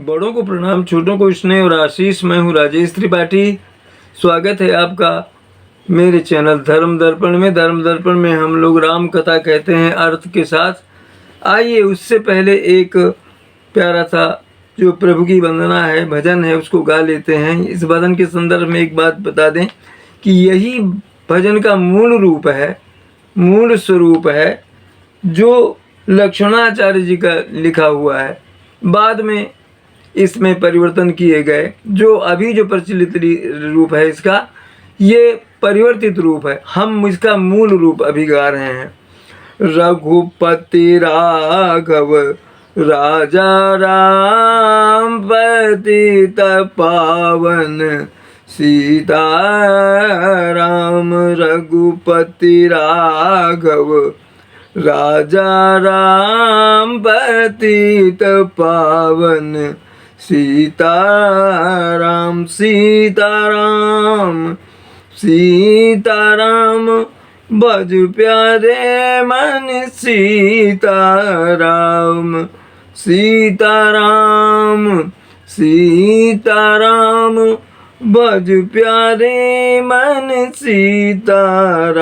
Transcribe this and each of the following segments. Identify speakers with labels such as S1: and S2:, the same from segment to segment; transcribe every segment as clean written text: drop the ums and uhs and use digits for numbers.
S1: बड़ों को प्रणाम, छोटों को स्नेह और आशीष। मैं हूँ राजेश त्रिपाठी। स्वागत है आपका मेरे चैनल धर्म दर्पण में। धर्म दर्पण में हम लोग राम कथा कहते हैं अर्थ के साथ। आइए उससे पहले एक प्यारा सा जो प्रभु की वंदना है, भजन है, उसको गा लेते हैं। इस भजन के संदर्भ में एक बात बता दें कि यही भजन का मूल रूप है, मूल स्वरूप है, जो लक्ष्मणाचार्य जी का लिखा हुआ है। बाद में इसमें परिवर्तन किए गए। जो अभी जो प्रचलित रूप है इसका, ये परिवर्तित रूप है। हम इसका मूल रूप अभी गा रहे हैं। रघुपति राघव राजा राम पतित पावन सीता राम। रघुपति राघव राजा राम पतित पावन सीताराम। सीताराम सीताराम बज प्यारे मन सीताराम। सीताराम सीताराम बज प्यारे मन सीताराम।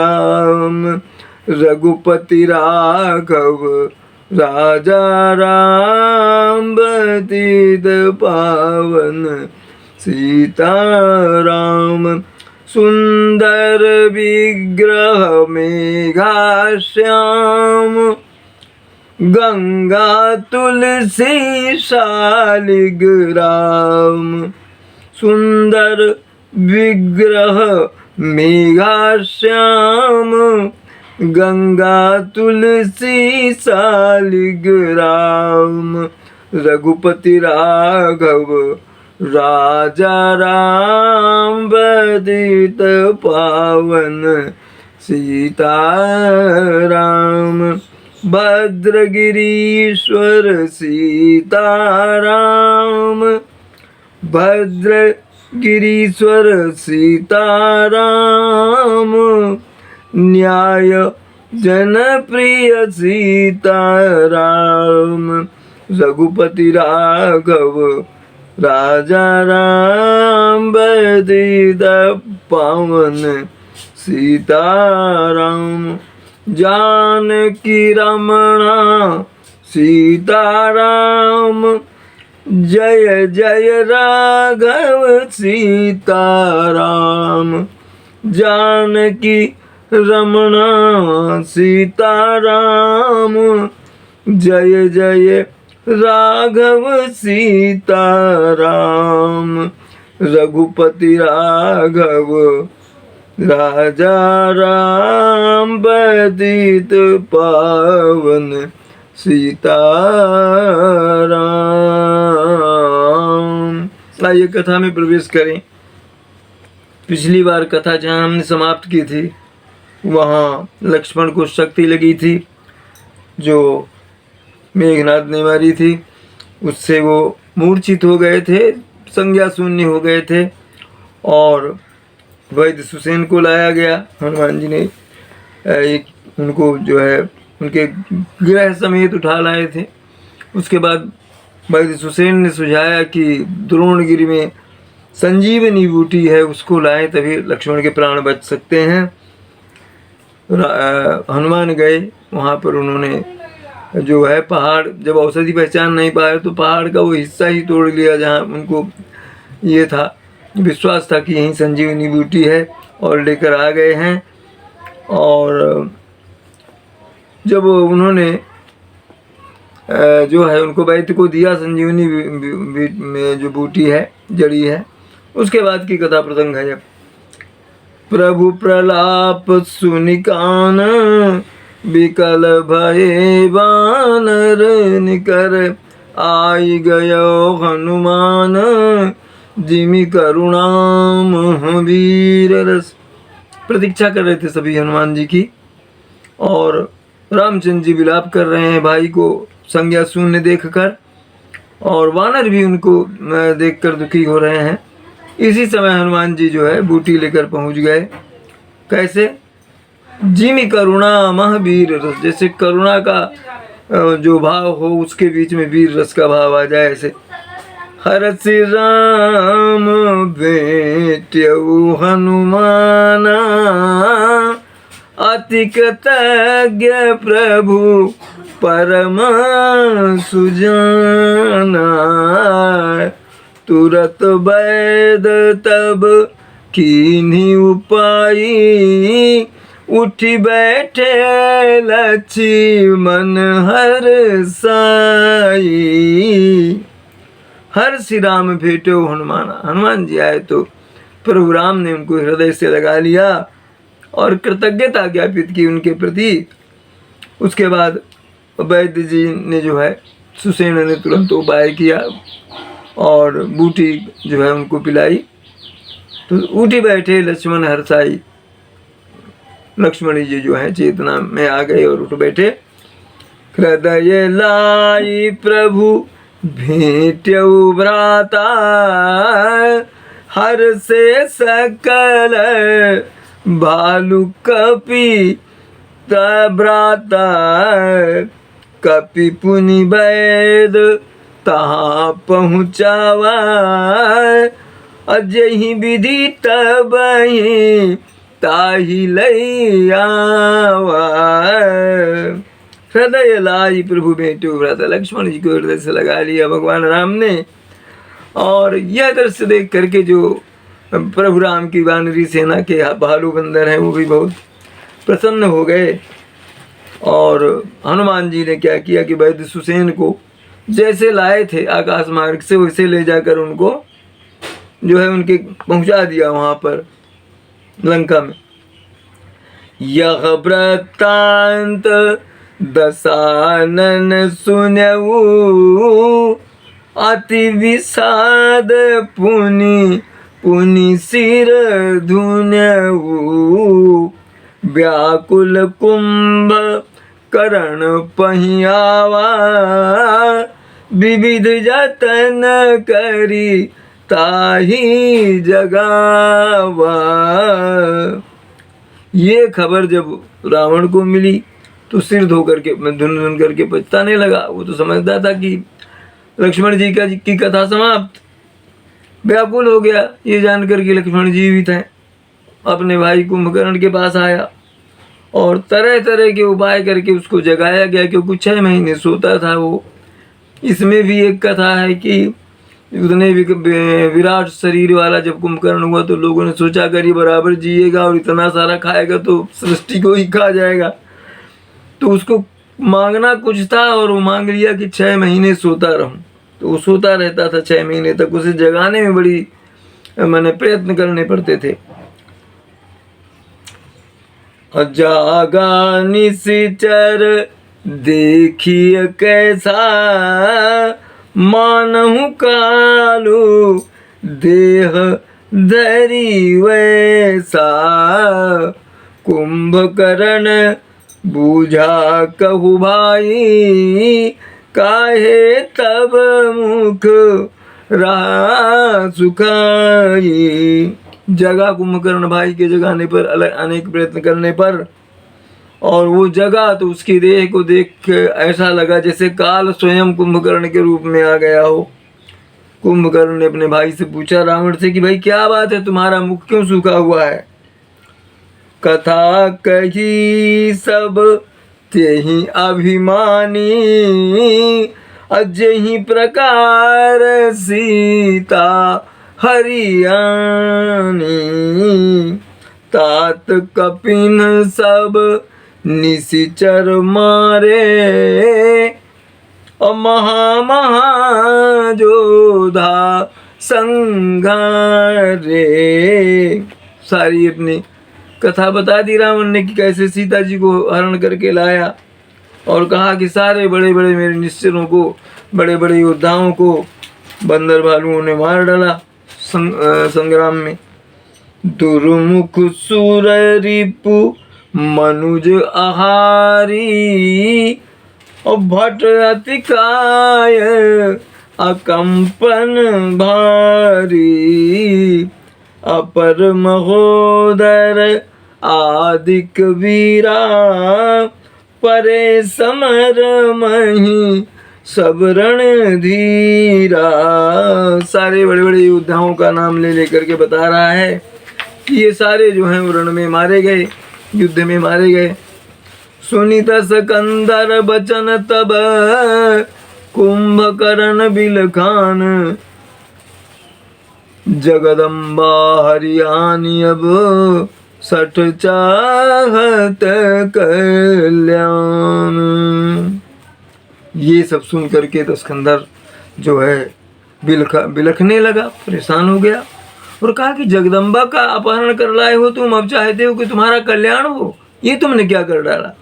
S1: रघुपति राघव राजा राम पतित पावन सीताराम। सुंदर विग्रह मेघश्याम गंगा तुलसी शालिग्राम। सुंदर विग्रह मेघश्याम गंगा तुलसी शालिग्राम। रघुपति राघव राजा राम पतित पावन सीताराम। भद्रगिरीश्वर सीताराम। भद्रगिरीश्वर सीताराम। न्याय जनप्रिय सीताराम। रघुपति राघव राजा राम पतित पावन सीताराम। जानकी रमणा सीताराम। जय जय राघव सीताराम। जानकी रमणा सीताराम। जय जय राघव सीताराम। रघुपति राघव राजा राम पतित पावन सीताराम। आइए कथा में प्रवेश करें। पिछली बार कथा जहाँ हमने समाप्त की थी, वहाँ लक्ष्मण को शक्ति लगी थी जो मेघनाद ने मारी थी। उससे वो मूर्छित हो गए थे, संज्ञा शून्य हो गए थे, और वैद्य सुसेन को लाया गया। हनुमान जी ने एक उनको जो है उनके गृह समेत उठा लाए थे। उसके बाद वैद्य सुसेन ने सुझाया कि द्रोणगिरी में संजीवनी बूटी है, उसको लाएं, तभी लक्ष्मण के प्राण बच सकते हैं। हनुमान गए वहाँ पर। उन्होंने जो है पहाड़, जब औषधि पहचान नहीं पाए तो पहाड़ का वो हिस्सा ही तोड़ लिया जहाँ उनको ये था, विश्वास था कि यहीं संजीवनी बूटी है, और लेकर आ गए हैं। और जब उन्होंने जो है उनको वैद्य को दिया संजीवनी में जो बूटी है, जड़ी है, उसके बाद की कथा प्रसंग है। प्रभु प्रलाप सुनिकान विकल भये वानर निकर। आई गयो हनुमान जिमि करुणा महावीर रस। प्रतीक्षा कर रहे थे सभी हनुमान जी की, और रामचंद्र जी विलाप कर रहे हैं भाई को संज्ञा शून्य देखकर, और वानर भी उनको देखकर दुखी हो रहे हैं। इसी समय हनुमान जी जो है बूटी लेकर पहुंच गए। कैसे? जिमि करुणा महावीर रस, जैसे करुणा का जो भाव हो उसके बीच में वीर रस का भाव आ जाए, ऐसे हरसि राम भेट्यऊ हनुमाना, अति कृतज्ञ प्रभु परम सुजाना। तुरत वैद तब कीन्ही उपाई, उठी बैठे लक्ष्मण हरसाई। हर श्री राम भेटो हनुमाना, हनुमान जी आए तो प्रभु राम ने उनको हृदय से लगा लिया और कृतज्ञता ज्ञापित की उनके प्रति। उसके बाद वैद्य जी ने जो है, सुसेन ने तुरंत उपाय किया और बूटी जो है उनको पिलाई। तो उठी बैठे लक्ष्मण हरसाई, लक्ष्मण जी जो है चेतना में आ गए और उठ बैठे। हृदय लाई प्रभु भेट्यऊ भ्राता, हर से सकल भालु कपि भ्राता। कपि पुनि वैद तहाँ पहुँचावा, अजहि विधि तबहि ताहि लई आवा। हृदय लाई प्रभु भेटो भ्राता, लक्ष्मण जी को हृदय से लगा लिया भगवान राम ने। और यह दृश्य देख करके जो प्रभु राम की वानरी सेना के भालू बंदर हैं वो भी बहुत प्रसन्न हो गए। और हनुमान जी ने क्या किया कि वैद्य सुसेन को जैसे लाए थे आकाश मार्ग से, वैसे ले जाकर उनको जो है उनके पहुंचा दिया वहां पर लंका में। यह वृत्तांत दशानन सुनऊ, अति विषाद पुनि पुनि सिर धुनऊ। व्याकुल कुंभ करण पहियावा, विविध जतन करी ताही जगावा। ये खबर जब रावण को मिली तो सिर धो करके धुन धुन करके पछताने लगा। वो तो समझता था कि लक्ष्मण जी की कथा समाप्त। व्याकुल हो गया ये जानकर कि लक्ष्मण जी भी थे। अपने भाई कुंभकर्ण के पास आया और तरह तरह के उपाय करके उसको जगाया गया, क्योंकि 6 महीने सोता था वो। इसमें भी एक कथा है कि उतने विराट शरीर वाला जब कुंभकर्ण हुआ तो लोगों ने सोचा अगर ये बराबर जिएगा और इतना सारा खाएगा तो सृष्टि को ही खा जाएगा। तो उसको मांगना कुछ था और वो मांग लिया कि 6 महीने सोता रहूं। तो वो सोता रहता था 6 महीने तक। उसे जगाने में बड़ी मैंने प्रयत्न करने पड़ते थे। जागा निश्चर देखिए कैसा, मानहु कालू देह धरी वैसा। कुंभकर्ण बूझा कहु भाई, काहे तब मुख रहा सुखाई। जगा कुंभकर्ण भाई के जगाने पर अनेक प्रयत्न करने पर, और वो जगा तो उसकी देह को देख के ऐसा लगा जैसे काल स्वयं कुंभकर्ण के रूप में आ गया हो। कुंभकर्ण ने अपने भाई से पूछा रावण से कि भाई क्या बात है, तुम्हारा मुख क्यों सूखा हुआ है। कथा कही सब तेहि अभिमानी, अजहि प्रकार सीता हरियाणी। तात कपिन सब निशिचर मारे, महा महा जोधा संघारे। सारी अपनी कथा बता दी रावण ने कि कैसे सीता जी को हरण करके लाया, और कहा कि सारे बड़े बड़े मेरे निश्चरों को, बड़े बड़े योद्धाओं को बंदर भालुओं ने मार डाला संग्राम में। दुर्मुख सुर रिपु मनुज आहारी, और भट अतिकाय अकंपन भारी। अपर महोदर आदिक वीरा, परे समर मही सब रणधीरा। सारे बड़े बड़े योद्धाओं का नाम ले लेकर के बता रहा है कि ये सारे जो हैं वो रण में मारे गए, युद्ध में मारे गए। सुनित सकंदर बचन तब कुंभकर्ण बिलखान, जगदम्बा हरियाणी अब सठ चाहत कल्याण। ये सब सुन करके तो स्कंदर जो है बिलखने लगा, परेशान हो गया और कहा कि जगदम्बा का अपहरण कर लाए हो तुम, अब चाहते हो कि तुम्हारा कल्याण हो, ये तुमने क्या कर डाला।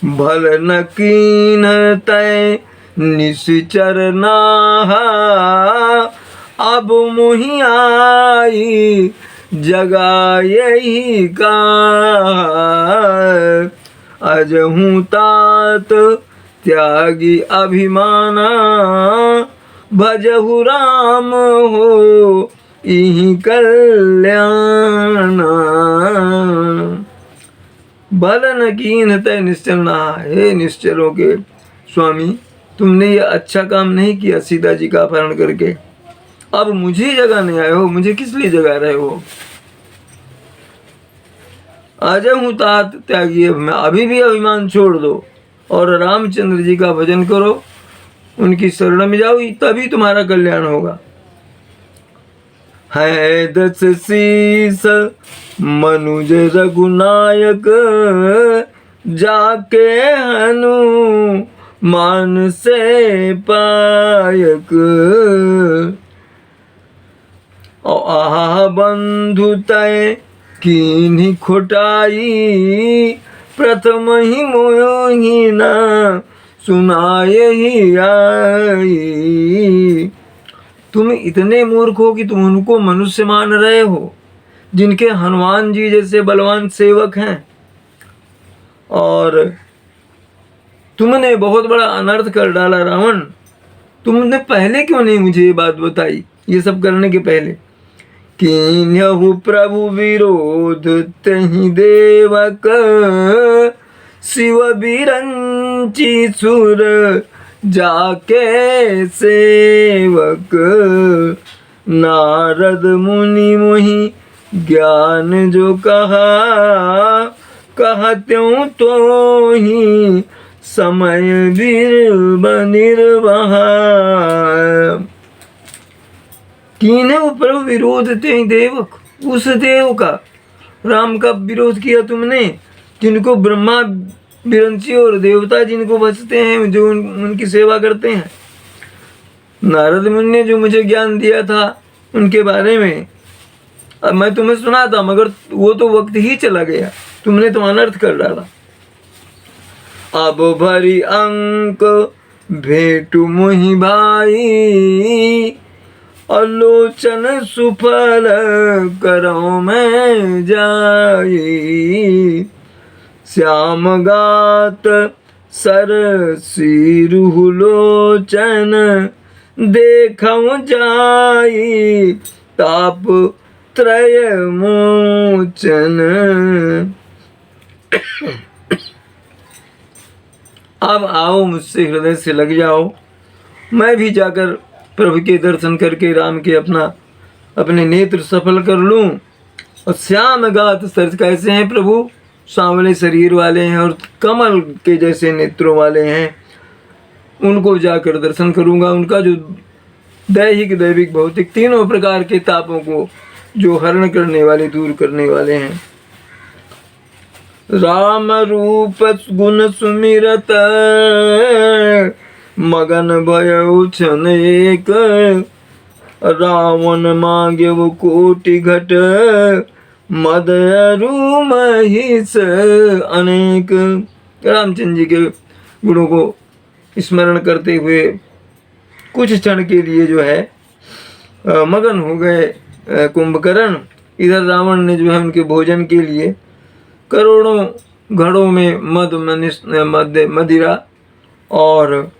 S1: भल न कीन तय निश्चर नाहा, अब मुहि आई जगा यही का। अजहूँ तात त्यागी अभिमाना, भजहु राम हो इहि कल्याण। बल न कीन तय निश्चर ना। हे निश्चरों के स्वामी, तुमने ये अच्छा काम नहीं किया सीता जी का अपहरण करके, अब मुझे जगाने आए हो, मुझे किस लिए जगा रहे हो। अजहूँ तात त्यागी, अभी भी अभिमान छोड़ दो और रामचंद्र जी का भजन करो, उनकी शरण में जाओ, तभी तुम्हारा कल्याण होगा। है दस शीस मनुज रघुनायक, जाके हनु मान से पायक। आहा बंधु तय कीन्ही खोटाई, प्रथम ही मोहि न सुनाए ही आई। तुम इतने मूर्ख हो कि तुम उनको मनुष्य मान रहे हो, जिनके हनुमान जी जैसे बलवान सेवक हैं, और तुमने बहुत बड़ा अनर्थ कर डाला रावण। तुमने पहले क्यों नहीं मुझे ये बात बताई, ये सब करने के पहले। कीन्हु प्रभु विरोध तहि देवक, शिव बिरंची सुर जाके सेवक। नारद मुनि मोहि ज्ञान जो कहा, कहत्यूं तो ही समय निर्वाह। कीन्हु प्रभु विरोध ते देवक, उस देव का, राम का विरोध किया तुमने, जिनको ब्रह्मा बिरंची और देवता जिनको बचते हैं, जो उनकी सेवा करते हैं। नारद मुनि ने जो मुझे ज्ञान दिया था उनके बारे में, अब मैं तुम्हें सुना था, मगर वो तो वक्त ही चला गया, तुमने तो अनर्थ कर डाला। अब भरी अंक भेटु मोहि भाई, आलोचन सुफल करो मैं जाई। श्याम गात सर सिरुहु लोचन, देखौ जाई ताप त्रय मोचन। अब आओ मुझसे हृदय से लग जाओ, मैं भी जाकर प्रभु के दर्शन करके राम के अपने नेत्र सफल कर लूं। और श्याम गात सर, कैसे हैं प्रभु, सांवले शरीर वाले हैं और कमल के जैसे नेत्रों वाले हैं, उनको जाकर दर्शन करूंगा। उनका जो दैहिक दैविक भौतिक तीनों प्रकार के तापों को जो हरण करने वाले, दूर करने वाले हैं। राम रूप गुण सुमिरत, मगन भयउ छन एक। रावण मांग्यव कोटि घट, मद अरु महिष अनेक। रामचंद्र जी के गुणों को स्मरण करते हुए कुछ क्षण के लिए जो है मगन हो गए कुंभकर्ण। इधर रावण ने जो है उनके भोजन के लिए करोड़ों घड़ों में मदिरा और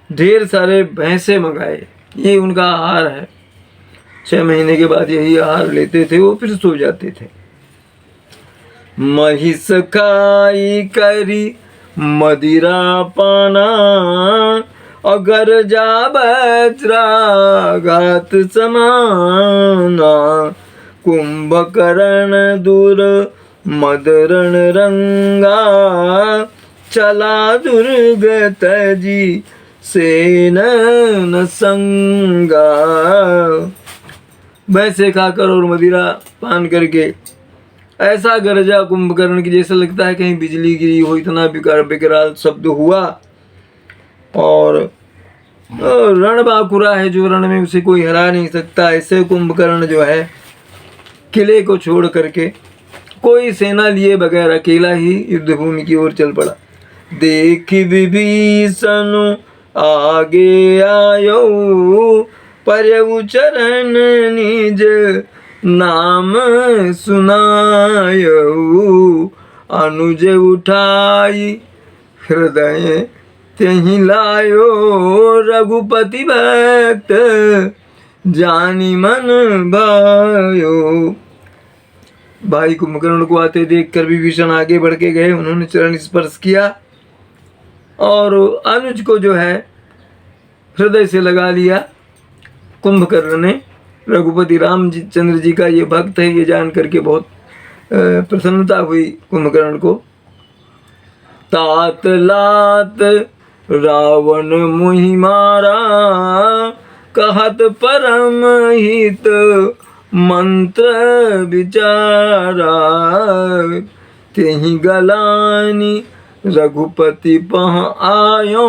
S1: ढेर सारे भैंसे मंगाए। ये उनका आहार है, 6 महीने के बाद यही आहार लेते थे वो, फिर सो जाते थे। महिष खाई करी मदिरा पाना, अगर जा वज्राघात समाना, कुंभकर्ण दूर मदरण रंगा, चला दुर्गत जी सेन न संगा। वैसे खाकर और मदिरा पान करके ऐसा गरजा कुंभकर्ण की जैसे लगता है कहीं बिजली गिरी हो, इतना विकराल शब्द हुआ। और रण बांकुरा है जो रण में उसे कोई हरा नहीं सकता, ऐसे कुंभकर्ण जो है किले को छोड़ करके कोई सेना लिए बगैर अकेला ही युद्ध भूमि की ओर चल पड़ा। देख विभीषण आगे आयो, परयउ चरण निज नाम सुनायो, अनुज उठाई हृदय त्यहि लायो, रघुपति भक्त जानी मन भायो। भाई कुंभकर्ण को आते देखकर विभीषण आगे बढ़ के गए, उन्होंने चरण स्पर्श किया और अनुज को जो है हृदय से लगा लिया। कुंभकर्ण ने रघुपति रामचंद्र जी का ये भक्त है ये जान करके बहुत प्रसन्नता हुई कुंभकर्ण को। तात लात रावण मुहि मारा, कहत परम हित मंत्र विचारा, तेहि गलानी रघुपति पह आयो,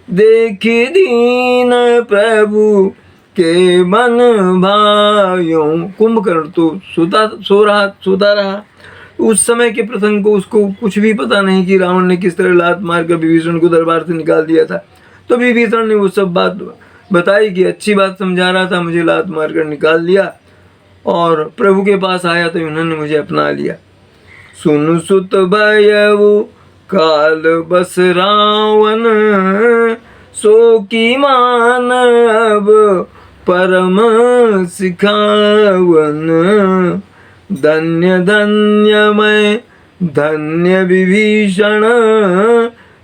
S1: देखी दीन प्रभु के मन भायो। कुंभकर्ण तो सोता रहा। उस समय के प्रसंग को उसको कुछ भी पता नहीं कि रावण ने किस तरह लात मारकर विभीषण को दरबार से निकाल दिया था। तो विभीषण ने वो सब बात बताई कि अच्छी बात समझा रहा था, मुझे लात मारकर निकाल दिया और प्रभु के पास आया तो उन्होंने मुझे अपना लिया। सुन सुत भयउ काल बस रावण, सो की मान अब परम सिखावन, धन्य धन्य मैं धन्य विभीषण,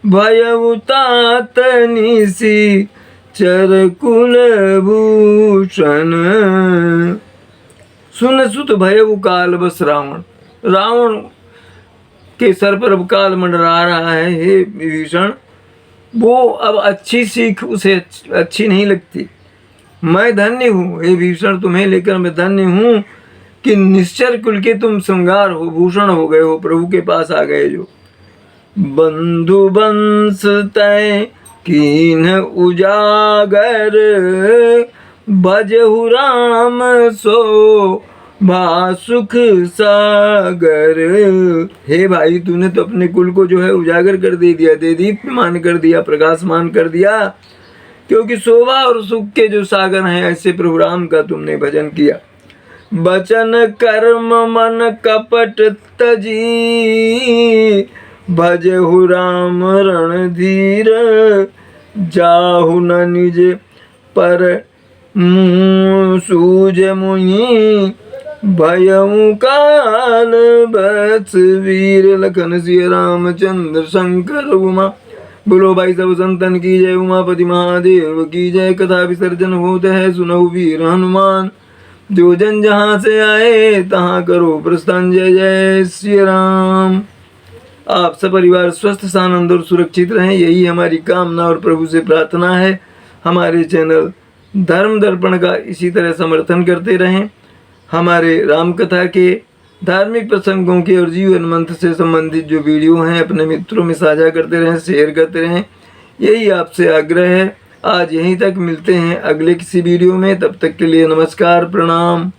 S1: भयउ तात निसी चर कुल भूषण। सुन सुत भयउ काल बस रावण, रावण के सर पर अब काल मंडरा रहा है। हे विभीषण, वो अब अच्छी सीख उसे अच्छी नहीं लगती। मैं धन्य हूँ हे विभीषण, तुम्हें लेकर मैं धन्य हूँ कि निश्चर कुल के तुम श्रृंगार हो, भूषण हो गए हो, प्रभु के पास आ गए जो। बंधु वंश तय कीन उजागर, भजहु राम सो भा सुख सागर। हे भाई, तूने तो अपने कुल को जो है उजागर कर दे दिया, दे दीप्यमान कर दिया, प्रकाशमान कर दिया, क्योंकि शोभा और सुख के जो सागर हैं ऐसे प्रभु राम का तुमने भजन किया। बचन कर्म मन कपट तजी, भजहु राम रणधीर, जाहु न निज पर मुँह सूझ मुहि, भयउ काल बस वीर। लखन सिय रामचंद्र शंकर उमा, बोलो भाई सब संतन की जय, उमापति महादेव की जय। कथा विसर्जन होते है सुनहु वीर हनुमान, जो जन जहाँ से आए तहाँ करो प्रस्थान। जय जय श्री राम। आप सब परिवार स्वस्थ सानंद और सुरक्षित रहें, यही हमारी कामना और प्रभु से प्रार्थना है। हमारे चैनल धर्म दर्पण का इसी तरह समर्थन करते रहें। हमारे राम कथा के, धार्मिक प्रसंगों के और जीवन मंत्र से संबंधित जो वीडियो हैं अपने मित्रों में साझा करते रहें, शेयर करते रहें, यही आपसे आग्रह है। आज यहीं तक, मिलते हैं अगले किसी वीडियो में। तब तक के लिए नमस्कार, प्रणाम।